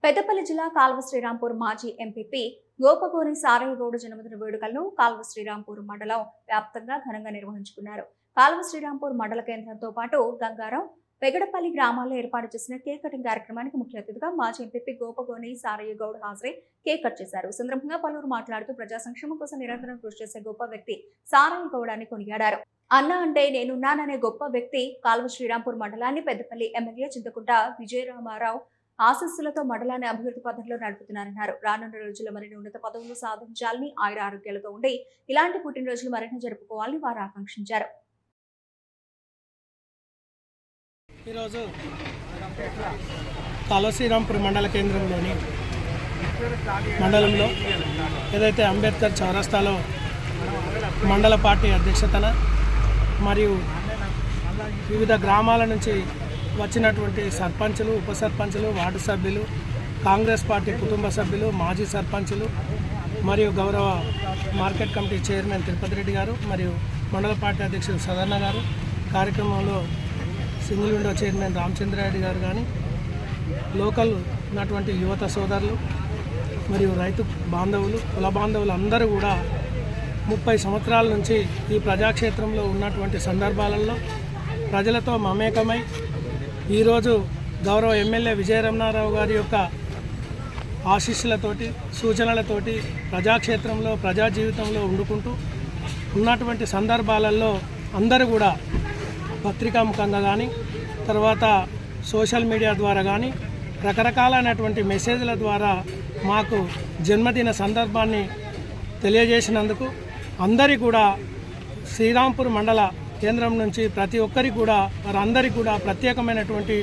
పెద్దపల్లి జిల్లా కాల్వ శ్రీరాంపూర్ మాజీ ఎంపీపీ గోపగోని సారయ్యగౌడ జన్మదిన వేడుకలను కాల్వ శ్రీరాంపూర్ మండలం వ్యాప్తంగా ఘనంగా నిర్వహించుకున్నారు. కాల్వ శ్రీరాంపూర్ మండల కేంద్రంతో పాటు గంగారం, పెగడపల్లి గ్రామాల్లో ఏర్పాటు చేసిన కేక్ కటింగ్ కార్యక్రమానికి ముఖ్య అతిథిగా మాజీ ఎంపీ గోపగోని సారయ్యగౌడ హాజరై కేక్ కట్ చేశారు. ఈ సందర్భంగా పలువురు మాట్లాడుతూ ప్రజా సంక్షేమం కోసం నిరంతరం కృషి చేసే గొప్ప వ్యక్తి సారయ్యగౌడ అని కొనియాడారు. అన్న అంటే నేనున్నాననే గొప్ప వ్యక్తి కాల్వ శ్రీరాంపూర్ మండలాన్ని పెద్దపల్లి ఎమ్మెల్యే చింతకుంట విజయరామారావు ఆశీస్సులతో మండలాన్ని అభివృద్ధి పథంలో నడుపుతున్నారన్నారు. రానున్న రోజుల్లో మరిన్ని ఉన్నత పదవులు సాధించాలని, ఆయుర ఆరోగ్యాలతో ఉండి ఇలాంటి పుట్టినరోజులు మరిన్ని జరుపుకోవాలని వారు ఆకాంక్షించారు. ఈరోజు కాల్వ శ్రీరాంపూర్ మండల కేంద్రంలోని మండలంలో ఏదైతే అంబేద్కర్ చౌరస్తాలో మండల పార్టీ అధ్యక్షతన మరియు వివిధ గ్రామాల నుంచి వచ్చినటువంటి సర్పంచులు, ఉప సర్పంచులు, వార్డు సభ్యులు, కాంగ్రెస్ పార్టీ కుటుంబ సభ్యులు, మాజీ సర్పంచులు మరియు గౌరవ market committee chairman Tirupati Reddy గారు మరియు మండల పార్టీ అధ్యక్షులు సదన్న గారు, కార్యక్రమంలో సింగిల్ విండో చైర్మన్ రామచంద్రారెడ్డి గారు కానీ, లోకల్ ఉన్నటువంటి యువత సోదరులు మరియు రైతు బాంధవులు, కుల బాంధవులు అందరూ కూడా 30 సంవత్సరాల నుంచి ఈ ప్రజాక్షేత్రంలో ఉన్నటువంటి సందర్భాలలో ప్రజలతో మమేకమై ఈరోజు గౌరవ ఎమ్మెల్యే విజయరామారావు గారి యొక్క ఆశీస్సులతోటి, సూచనలతోటి ప్రజాక్షేత్రంలో, ప్రజా జీవితంలో వండుకుంటూ ఉన్నటువంటి సందర్భాలలో అందరూ కూడా పత్రికాముఖంగా కానీ, తర్వాత సోషల్ మీడియా ద్వారా కానీ రకరకాలైనటువంటి మెసేజ్ల ద్వారా మాకు జన్మదిన సందర్భాన్ని తెలియజేసినందుకు అందరి కూడా శ్రీరాంపూర్ మండల కేంద్రం నుంచి ప్రతి ఒక్కరికి కూడా వారందరికీ కూడా ప్రత్యేకమైనటువంటి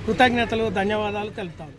కృతజ్ఞతలు, ధన్యవాదాలు తెలుపుతాను.